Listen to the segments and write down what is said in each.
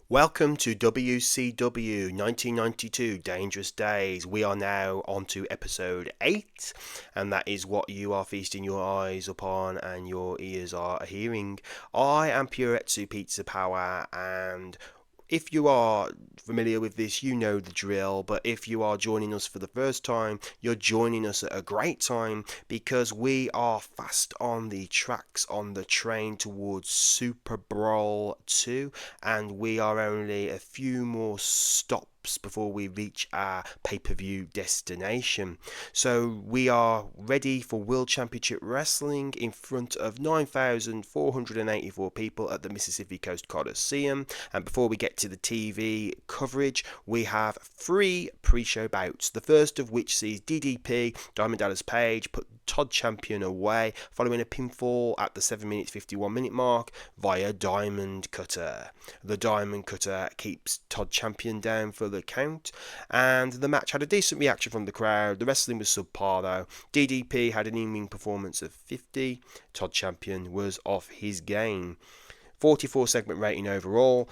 Welcome to WCW 1992 Dangerous Days. We are now on to episode 8, and that is what you are feasting your eyes upon and your ears are hearing. I am Puretsu Pizza Power, and if you are familiar with this, you know the drill, but if you are joining us for the first time, you're joining us at a great time because we are fast on the tracks on the train towards Super Brawl 2, and we are only a few more stops before we reach our pay-per-view destination. So we are ready for World Championship Wrestling in front of 9,484 people at the Mississippi Coast Coliseum. And before we get to the TV coverage, we have 3 pre-show bouts. The first of which sees DDP, Diamond Dallas Page, put Todd Champion away following a pinfall at the 7 minutes 51 minute mark via Diamond Cutter. The Diamond Cutter keeps Todd Champion down for the count, and the match had a decent reaction from the crowd. The wrestling was subpar though. DDP had an in-ring performance of 50. Todd Champion was off his game. 44 segment rating overall.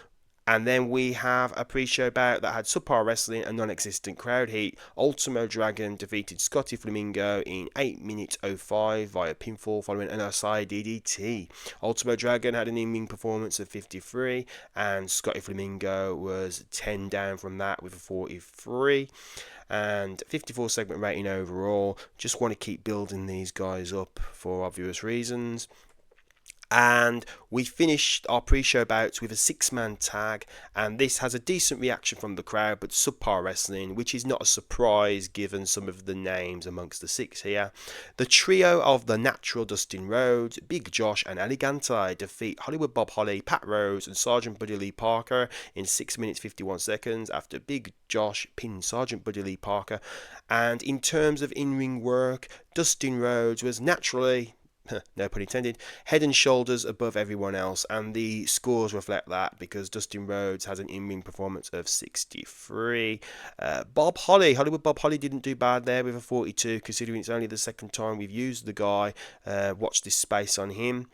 And then we have a pre-show bout that had subpar wrestling and non-existent crowd heat. Ultimo Dragon defeated Scotty Flamingo in 8 minutes 05 via pinfall following an Asai DDT. Ultimo Dragon had an in-ring performance of 53, and Scotty Flamingo was 10 down from that with a 43. And 54 segment rating overall. Just want to keep building these guys up for obvious reasons. And we finished our pre-show bouts with a 6-man tag, and this has a decent reaction from the crowd, but subpar wrestling, which is not a surprise given some of the names amongst the 6 here. The trio of the Natural Dustin Rhodes, Big Josh and Elegante defeat Hollywood Bob Holly, Pat Rose and Sergeant Buddy Lee Parker in 6 minutes 51 seconds after Big Josh pinned Sergeant Buddy Lee Parker. And in terms of in-ring work, Dustin Rhodes was naturally, no pun intended, head and shoulders above everyone else, and the scores reflect that because Dustin Rhodes has an in-ring performance of 63. Hollywood Bob Holly didn't do bad there with a 42, considering it's only the second time we've used the guy. Watch this space on him.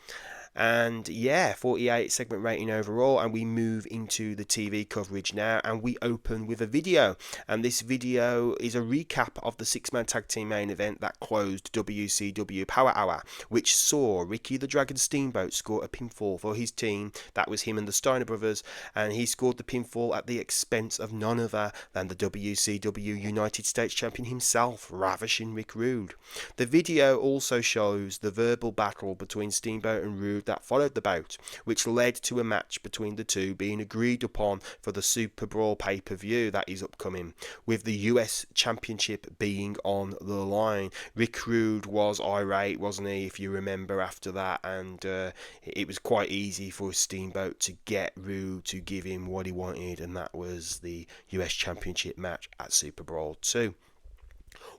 And yeah, 48 segment rating overall, and we move into the TV coverage now, and we open with a video, and this video is a recap of the 6-man tag team main event that closed WCW Power Hour, which saw Ricky the Dragon Steamboat score a pinfall for his team. That was him and the Steiner brothers, and he scored the pinfall at the expense of none other than the WCW United States Champion himself, Ravishing Rick Rude. The video also shows the verbal battle between Steamboat and Rude that followed the bout, which led to a match between the two being agreed upon for the Super Brawl pay-per-view that is upcoming, with the US Championship being on the line. Rick Rude was irate, wasn't he, if you remember, after that, and it was quite easy for Steamboat to get Rude to give him what he wanted, and that was the US Championship match at Super Brawl 2.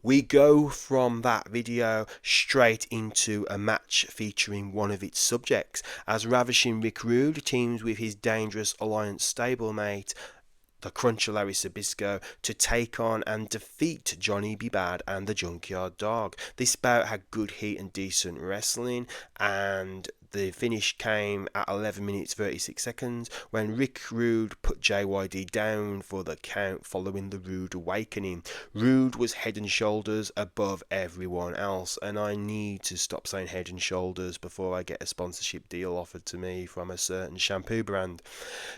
We go from that video straight into a match featuring one of its subjects, as Ravishing Rick Rude teams with his Dangerous Alliance stablemate, the Cruncher Larry Sabisco, to take on and defeat Johnny B. Bad and the Junkyard Dog. This bout had good heat and decent wrestling, and the finish came at 11 minutes 36 seconds when Rick Rude put JYD down for the count following the Rude Awakening. Rude was head and shoulders above everyone else, and I need to stop saying head and shoulders before I get a sponsorship deal offered to me from a certain shampoo brand.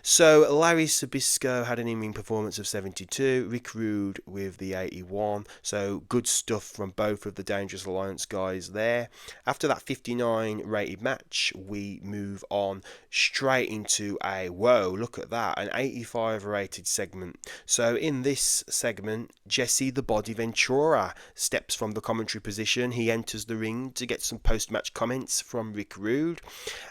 So Larry Sabisco had an in-ring performance of 72, Rick Rude with the 81, so good stuff from both of the Dangerous Alliance guys there. After that 59 rated match, we move on straight into look at that, an 85 rated segment. So in this segment, Jesse the Body Ventura steps from the commentary position. He enters the ring to get some post-match comments from Rick Rude,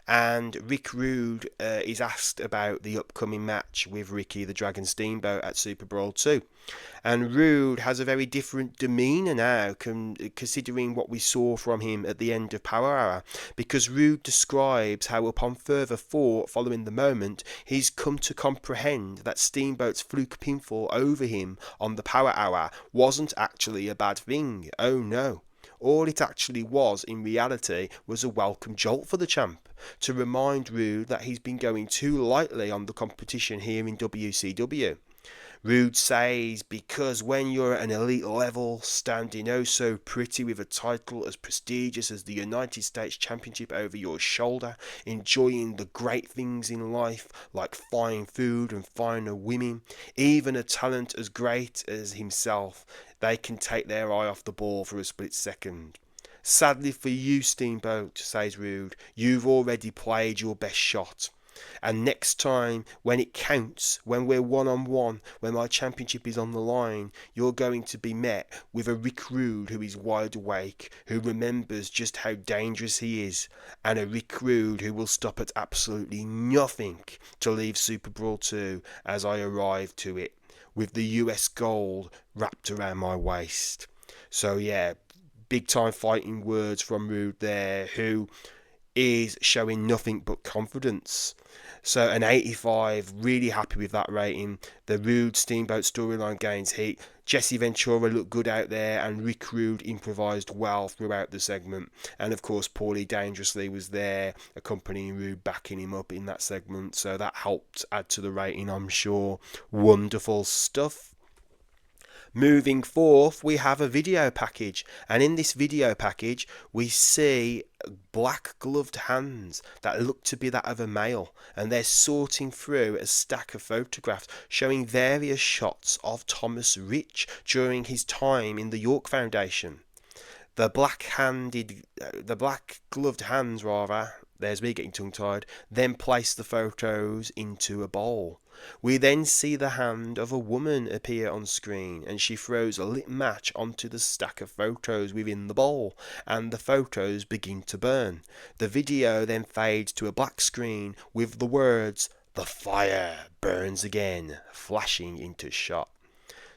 and Rick Rude is asked about the upcoming match with Ricky the Dragon Steamboat at Super Brawl 2. And Rude has a very different demeanour now, considering what we saw from him at the end of Power Hour, because Rude describes how upon further thought following the moment, he's come to comprehend that Steamboat's fluke pinfall over him on the Power Hour wasn't actually a bad thing. Oh no. All it actually was, in reality, was a welcome jolt for the champ, to remind Rude that he's been going too lightly on the competition here in WCW. Rude says, because when you're at an elite level, standing oh so pretty with a title as prestigious as the United States Championship over your shoulder, enjoying the great things in life like fine food and finer women, even a talent as great as himself, they can take their eye off the ball for a split second. Sadly for you, Steamboat, says Rude, you've already played your best shot. And next time, when it counts, when we're one-on-one, when my championship is on the line, you're going to be met with a Rick Rude who is wide awake, who remembers just how dangerous he is, and a Rick Rude who will stop at absolutely nothing to leave Super Brawl 2 as I arrive to it, with the US gold wrapped around my waist. So yeah, big time fighting words from Rude there, who is showing nothing but confidence. So an 85, really happy with that rating. The Rude Steamboat storyline gains heat. Jesse Ventura looked good out there, and Rick Rude improvised well throughout the segment. And of course, Paulie Dangerously was there, accompanying Rude, backing him up in that segment. So that helped add to the rating, I'm sure. Wonderful stuff. Moving forth, we have a video package, and in this video package we see black gloved hands that look to be that of a male, and they're sorting through a stack of photographs showing various shots of Thomas Rich during his time in the York Foundation. The black gloved hands, there's me getting tongue-tied, then place the photos into a bowl. We then see the hand of a woman appear on screen, and she throws a lit match onto the stack of photos within the bowl, and the photos begin to burn. The video then fades to a black screen with the words, "The fire burns again," flashing into shot.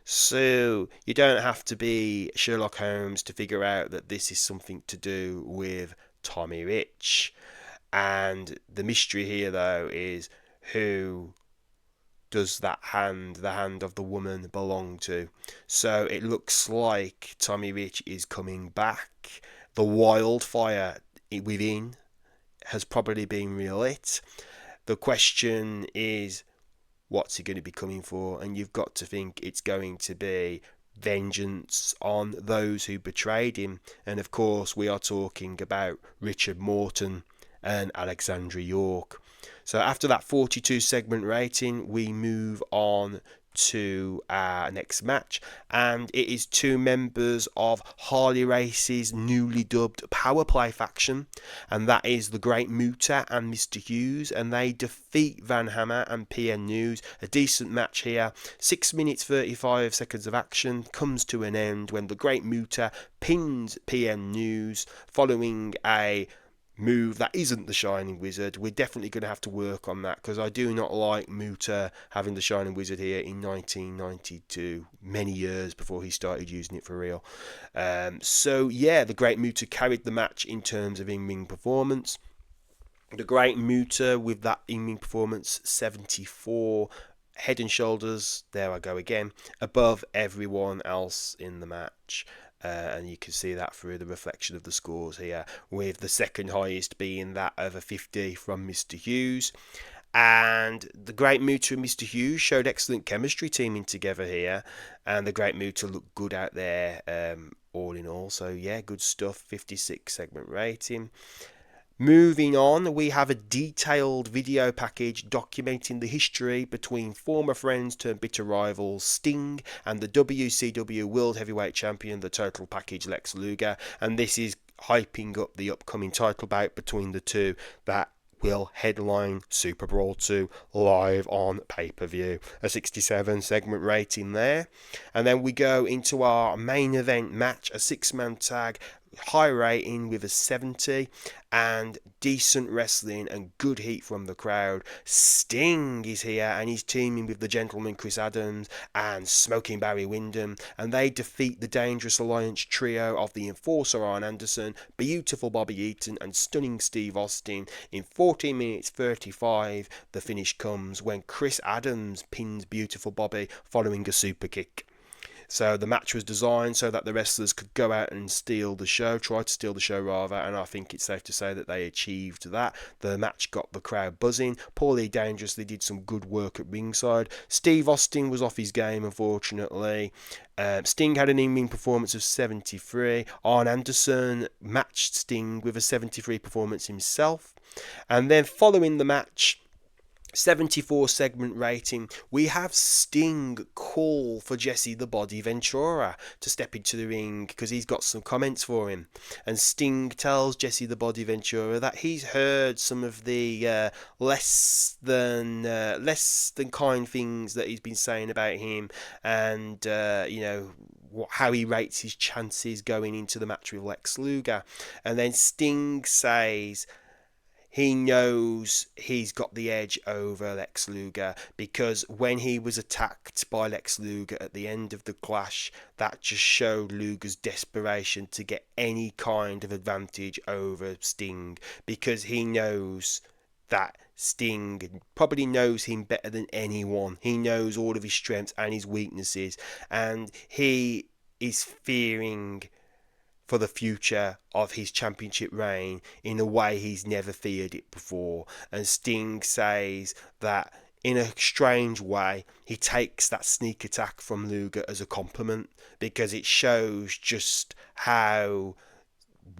So you don't have to be Sherlock Holmes to figure out that this is something to do with Tommy Rich. And the mystery here, though, is who does the hand of the woman belong to? So it looks like Tommy Rich is coming back. The wildfire within has probably been relit. The question is, what's he going to be coming for? And you've got to think it's going to be vengeance on those who betrayed him. And of course, we are talking about Richard Morton and Alexandra York. So after that 42 segment rating, we move on to our next match, and it is two members of Harley Race's newly dubbed Power Play faction, and that is the Great Muta and Mr. Hughes, and they defeat Van Hammer and PN News. A decent match here. 6 minutes 35 seconds of action comes to an end when the Great Muta pins PN News following a move that isn't the Shining Wizard. We're definitely going to have to work on that, because I do not like Muta having the Shining Wizard here in 1992, many years before he started using it for real. So yeah, the Great Muta carried the match in terms of in-ring performance. The Great Muta with that in-ring performance, 74, head and shoulders, there I go again, above everyone else in the match. And you can see that through the reflection of the scores here, with the second highest being that of a 50 from Mr. Hughes. And the Great Muta and Mr. Hughes showed excellent chemistry teaming together here, and the Great Muta looked good out there all in all. So yeah, good stuff. 56 segment rating. Moving on, we have a detailed video package documenting the history between former friends turned bitter rivals Sting and the WCW World Heavyweight Champion, the Total Package Lex Luger, and this is hyping up the upcoming title bout between the two that will headline Super Brawl 2 live on pay-per-view. A 67 segment rating there. And then we go into our main event match, a 6-man tag, high rating with a 70, and decent wrestling and good heat from the crowd. Sting is here, and he's teaming with the gentleman Chris Adams and Smoking Barry Windham, and they defeat the Dangerous Alliance trio of the Enforcer Arn Anderson, Beautiful Bobby Eaton and Stunning Steve Austin in 14 minutes 35. The finish comes when Chris Adams pins Beautiful Bobby following a super kick. So the match was designed so that the wrestlers could go out and try to steal the show rather, and I think it's safe to say that they achieved that. The match got the crowd buzzing. Paulie Dangerously did some good work at ringside. Steve Austin was off his game, unfortunately. Sting had an in-ring performance of 73. Arn Anderson matched Sting with a 73 performance himself. And then following the match, 74 segment rating, we have Sting call for Jesse the Body Ventura to step into the ring because he's got some comments for him. And Sting tells Jesse the Body Ventura that he's heard some of the less than kind things that he's been saying about him, and how he rates his chances going into the match with Lex Luger. And then Sting says he knows he's got the edge over Lex Luger because when he was attacked by Lex Luger at the end of the clash, that just showed Luger's desperation to get any kind of advantage over Sting, because he knows that Sting probably knows him better than anyone. He knows all of his strengths and his weaknesses, and he is fearing for the future of his championship reign in a way he's never feared it before. And Sting says that in a strange way he takes that sneak attack from Luger as a compliment, because it shows just how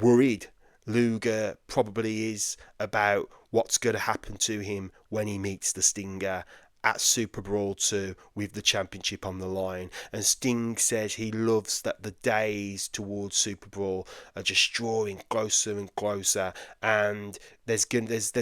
worried Luger probably is about what's going to happen to him when he meets the Stinger at Super Brawl 2 with the championship on the line. And Sting says he loves that the days towards Super Brawl are just drawing closer and closer, and there's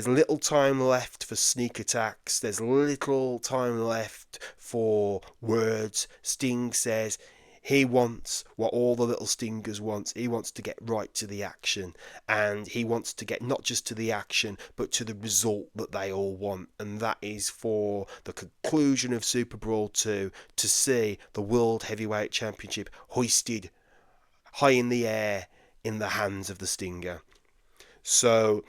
little time left for sneak attacks, there's little time left for words. Sting says he wants what all the little Stingers want. He wants to get right to the action. And he wants to get not just to the action, but to the result that they all want. And that is for the conclusion of Super Brawl 2 to see the World Heavyweight Championship hoisted high in the air in the hands of the Stinger. So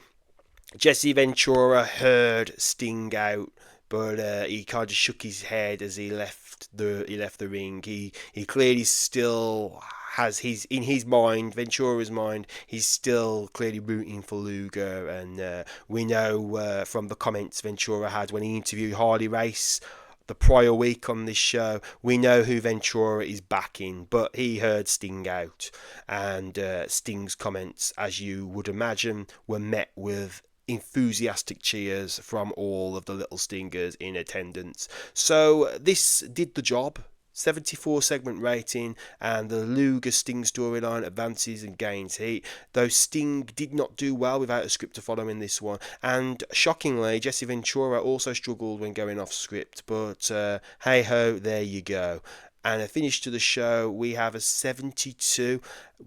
Jesse Ventura heard Sting out, but he kind of shook his head as he left the ring. He clearly still has in his mind, Ventura's mind, he's still clearly rooting for Luger, and we know from the comments Ventura had when he interviewed Harley Race the prior week on this show, we know who Ventura is backing, but he heard Sting out, and Sting's comments, as you would imagine, were met with enthusiastic cheers from all of the little Stingers in attendance. So this did the job. 74 segment rating, and the Luger Sting storyline advances and gains heat, though Sting did not do well without a script to follow in this one. And shockingly, Jesse Ventura also struggled when going off script, but hey ho, there you go. And a finish to the show, we have a 72.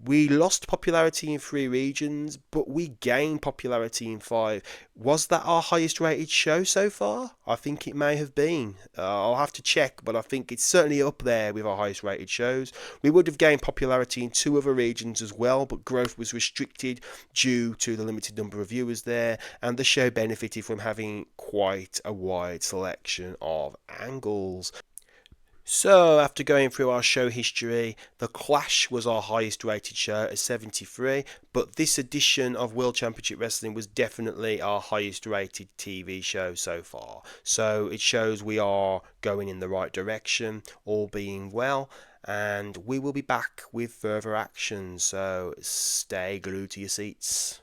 We lost popularity in 3 regions, but we gained popularity in 5. Was that our highest rated show so far? I think it may have been. I'll have to check, but I think it's certainly up there with our highest rated shows. We would have gained popularity in 2 other regions as well, but growth was restricted due to the limited number of viewers there, and the show benefited from having quite a wide selection of angles. So, after going through our show history, The Clash was our highest rated show at 73, but this edition of World Championship Wrestling was definitely our highest rated TV show so far. So, it shows we are going in the right direction, all being well, and we will be back with further action, so stay glued to your seats.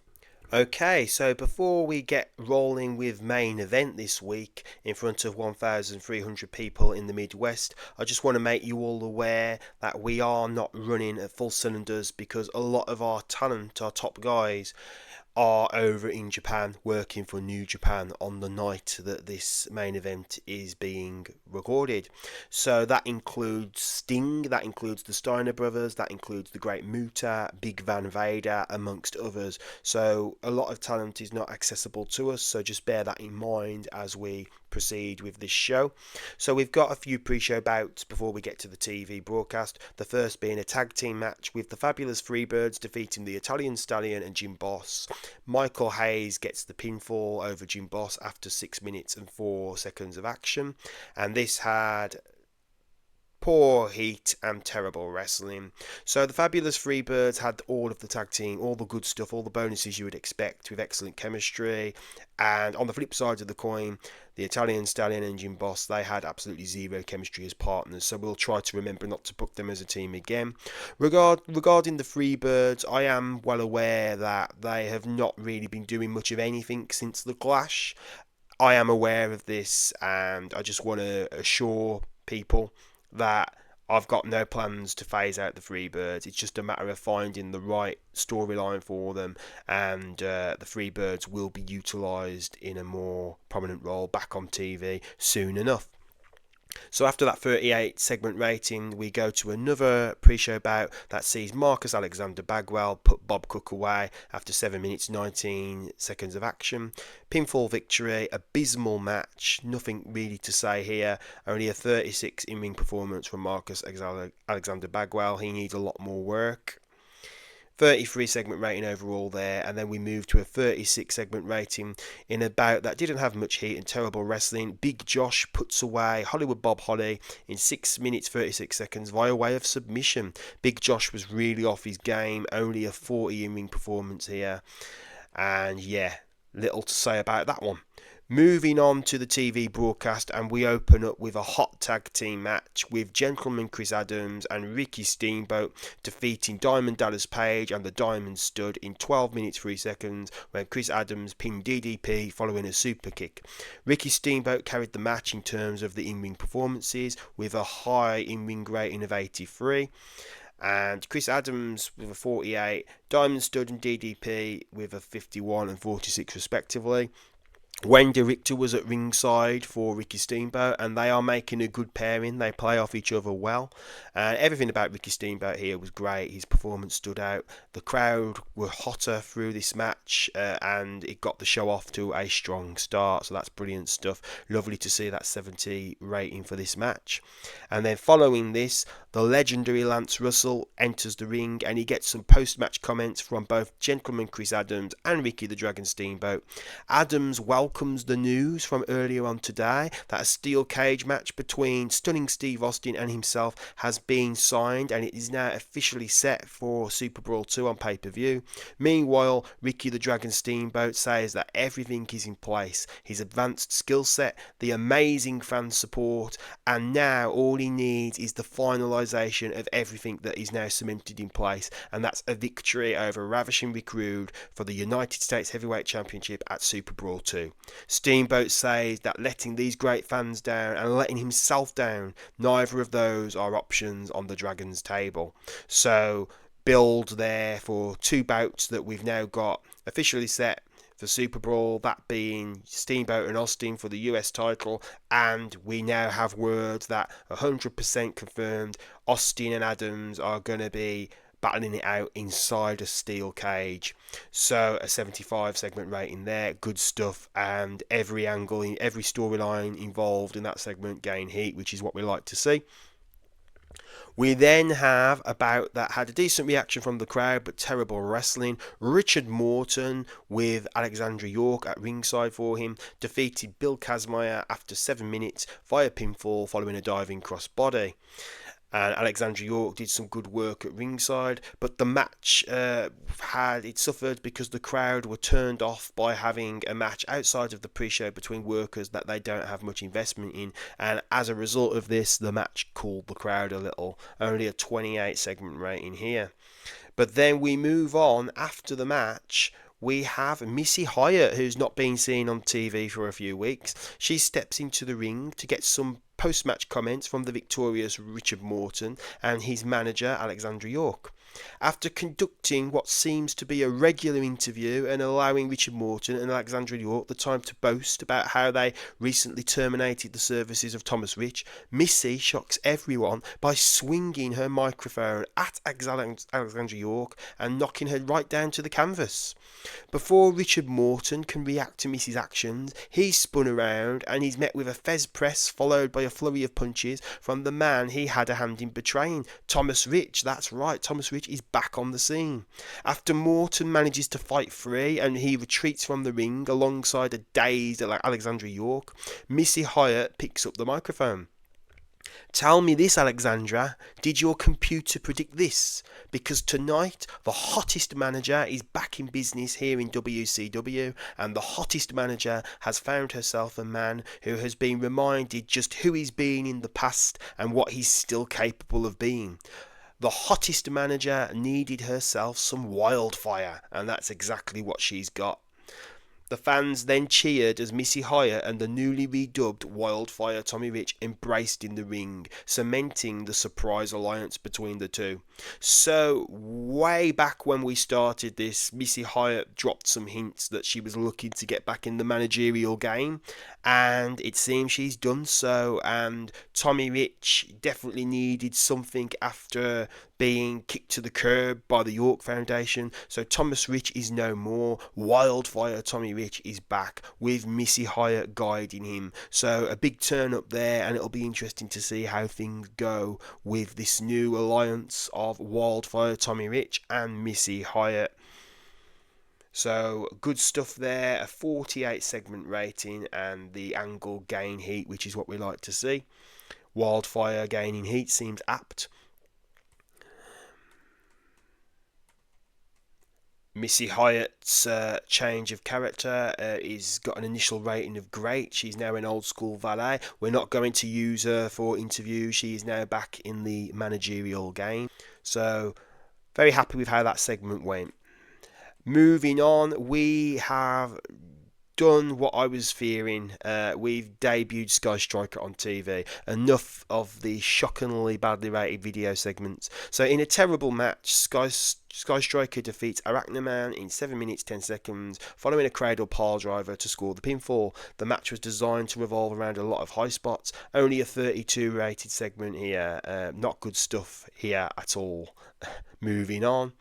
Okay, so before we get rolling with main event this week in front of 1,300 people in the Midwest, I just want to make you all aware that we are not running at full cylinders because a lot of our talent, our top guys, are over in Japan working for New Japan on the night that this main event is being recorded. So that includes Sting, that includes the Steiner brothers, that includes the Great Muta, Big Van Vader, amongst others. So a lot of talent is not accessible to us, so just bear that in mind as we proceed with this show. So we've got a few pre-show bouts before we get to the TV broadcast, the first being a tag team match with the Fabulous Freebirds defeating the Italian Stallion and Jim Boss. Michael Hayes gets the pinfall over Jim Boss after 6 minutes and 4 seconds of action, and this had poor heat and terrible wrestling. So the fabulous Freebirds had all of the tag team, all the good stuff, all the bonuses you would expect with excellent chemistry. And on the flip side of the coin, the Italian Stallion and Jim Boss, they had absolutely zero chemistry as partners, so we'll try to remember not to book them as a team again. Regarding the Freebirds, I am well aware that they have not really been doing much of anything since the Clash. I am aware of this, and I just want to assure people that I've got no plans to phase out the Freebirds. It's just a matter of finding the right storyline for them, and the Freebirds will be utilised in a more prominent role back on TV soon enough. So after that 38 segment rating, we go to another pre-show bout that sees Marcus Alexander Bagwell put Bob Cook away after 7 minutes 19 seconds of action. Pinfall victory, abysmal match, nothing really to say here, only a 36 in-ring performance from Marcus Alexander Bagwell. He needs a lot more work. 33 segment rating overall there, and then we move to a 36 segment rating in a bout that didn't have much heat and terrible wrestling. Big Josh puts away Hollywood Bob Holly in 6 minutes 36 seconds via way of submission. Big Josh was really off his game, only a 40 in-ring performance here, and yeah, little to say about that one. Moving on to the TV broadcast, and we open up with a hot tag team match with Gentleman Chris Adams and Ricky Steamboat defeating Diamond Dallas Page and the Diamond Stud in 12 minutes 3 seconds when Chris Adams pinned DDP following a super kick. Ricky Steamboat carried the match in terms of the in-ring performances with a high in-ring rating of 83. And Chris Adams with a 48, Diamond Stud and DDP with a 51 and 46 respectively. Wendy Richter was at ringside for Ricky Steamboat, and they are making a good pairing. They play off each other well, and everything about Ricky Steamboat here was great. His performance stood out. The crowd were hotter through this match, and it got the show off to a strong start, so that's brilliant stuff. Lovely to see that 70 rating for this match. And then following this, the legendary Lance Russell enters the ring, and he gets some post-match comments from both Gentleman Chris Adams and Ricky the Dragon Steamboat. Adams welcomes the news from earlier on today that a steel cage match between Stunning Steve Austin and himself has been signed, and it is now officially set for Super Brawl 2 on pay-per-view. Meanwhile, Ricky the Dragon Steamboat says that everything is in place. His advanced skill set, the amazing fan support, and now all he needs is the finalisation of everything that is now cemented in place, and that's a victory over Ravishing Rick Rude for the United States Heavyweight Championship at Super Brawl 2. Steamboat says that letting these great fans down and letting himself down, neither of those are options on the Dragon's table. So build there for two bouts that we've now got officially set for Super Brawl, that being Steamboat and Austin for the US title, and we now have word that 100% confirmed Austin and Adams are going to be battling it out inside a steel cage. So a 75 segment rating there, good stuff, and every angle, every storyline involved in that segment gain heat, which is what we like to see. We then have a bout that had a decent reaction from the crowd but terrible wrestling. Richard Morton with Alexandra York at ringside for him defeated Bill Kazmaier after 7 minutes via pinfall following a diving crossbody. And Alexandra York did some good work at ringside, but the match suffered because the crowd were turned off by having a match outside of the pre-show between workers that they don't have much investment in, and as a result of this, the match cooled the crowd a little. Only a 28 segment rating here. But then we move on after the match. We have Missy Hyatt, who's not been seen on TV for a few weeks. She steps into the ring to get some post-match comments from the victorious Richard Morton and his manager Alexandra York. After conducting what seems to be a regular interview and allowing Richard Morton and Alexandra York the time to boast about how they recently terminated the services of Thomas Rich, Missy shocks everyone by swinging her microphone at Alexandra York and knocking her right down to the canvas. Before Richard Morton can react to Missy's actions, he's spun around and he's met with a fez press followed by a flurry of punches from the man he had a hand in betraying, Thomas Rich. That's right, Thomas Rich is back on the scene. After Morton manages to fight free and he retreats from the ring alongside a dazed Alexandra York, Missy Hyatt picks up the microphone. Tell me this, Alexandra, did your computer predict this? Because tonight, the hottest manager is back in business here in WCW, and the hottest manager has found herself a man who has been reminded just who he's been in the past and what he's still capable of being. The hottest manager needed herself some wildfire, and that's exactly what she's got. The fans then cheered as Missy Hyatt and the newly redubbed Wildfire Tommy Rich embraced in the ring, cementing the surprise alliance between the two. So, way back when we started this, Missy Hyatt dropped some hints that she was looking to get back in the managerial game, and it seems she's done so. And Tommy Rich definitely needed something after being kicked to the curb by the York Foundation. So Thomas Rich is no more. Wildfire Tommy Rich is back with Missy Hyatt guiding him. So a big turn up there, and it'll be interesting to see how things go with this new alliance of Wildfire Tommy Rich and Missy Hyatt. So good stuff there. A 48 segment rating, and the angle gain heat, which is what we like to see. Wildfire gaining heat seems apt. Missy Hyatt's change of character is got an initial rating of great. She's now an old school valet. We're not going to use her for interviews. She is now back in the managerial game. So very happy with how that segment went. Moving on, we have done what I was fearing. We've debuted Sky Striker on TV. Enough of the shockingly badly rated video segments. So in a terrible match, Sky Striker defeats Arachnaman in 7 minutes 10 seconds, following a cradle pile driver to score the pinfall. The match was designed to revolve around a lot of high spots. Only a 32 rated segment here. Not good stuff here at all. Moving on.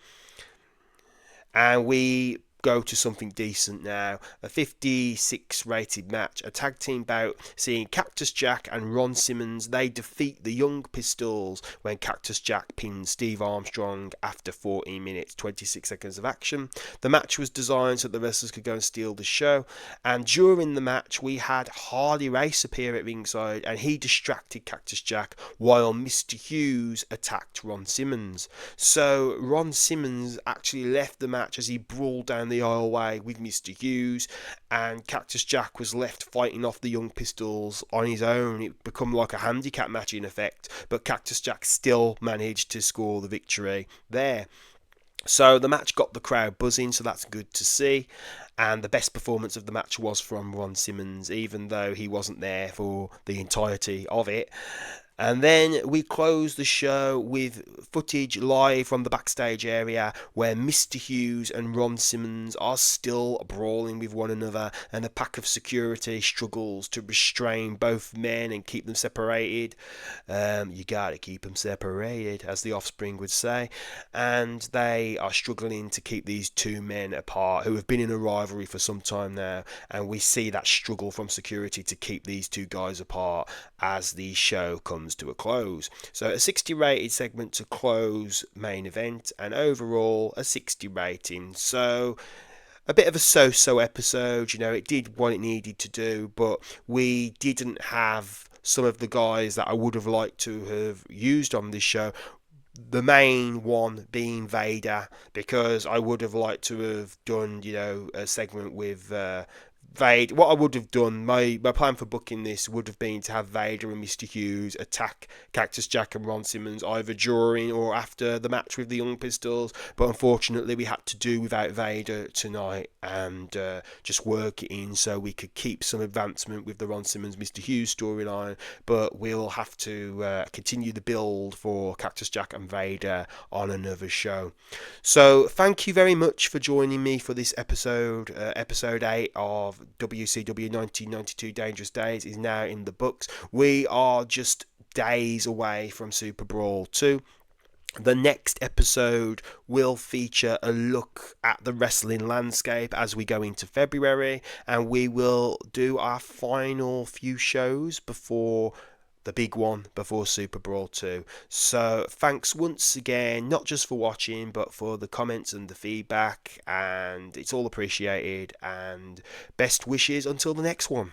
And we go to something decent now. A 56 rated match, a tag team bout seeing Cactus Jack and Ron Simmons. They defeat the Young Pistols when Cactus Jack pins Steve Armstrong after 14 minutes 26 seconds of action. The match was designed so that the wrestlers could go and steal the show, and during the match we had Harley Race appear at ringside, and he distracted Cactus Jack while Mr. Hughes attacked Ron Simmons. So Ron Simmons actually left the match as he brawled down the aisleway with Mr. Hughes, and Cactus Jack was left fighting off the Young Pistols on his own. It became like a handicap match in effect, but Cactus Jack still managed to score the victory there. So the match got the crowd buzzing, so that's good to see. And the best performance of the match was from Ron Simmons, even though he wasn't there for the entirety of it. And then we close the show with footage live from the backstage area where Mr. Hughes and Ron Simmons are still brawling with one another, and a pack of security struggles to restrain both men and keep them separated. You gotta keep them separated, as the Offspring would say. And they are struggling to keep these two men apart who have been in a rivalry for some time now, and we see that struggle from security to keep these two guys apart as the show comes to a close. So a 60 rated segment to close main event, and overall a 60 rating. So a bit of a so-so episode. It did what it needed to do, but we didn't have some of the guys that I would have liked to have used on this show. The main one being Vader, because I would have liked to have done, a segment with Vader. What I would have done, my plan for booking this would have been to have Vader and Mr. Hughes attack Cactus Jack and Ron Simmons either during or after the match with the Young Pistols, but unfortunately we had to do without Vader tonight and just work it in so we could keep some advancement with the Ron Simmons Mr. Hughes storyline, but we'll have to continue the build for Cactus Jack and Vader on another show. So thank you very much for joining me for this episode. Episode 8 of WCW 1992 Dangerous Days is now in the books. We are just days away from Super Brawl 2. The next episode will feature a look at the wrestling landscape as we go into February, and we will do our final few shows before the big one, before Super Brawl 2. So thanks once again, not just for watching, but for the comments and the feedback, and it's all appreciated, and best wishes until the next one.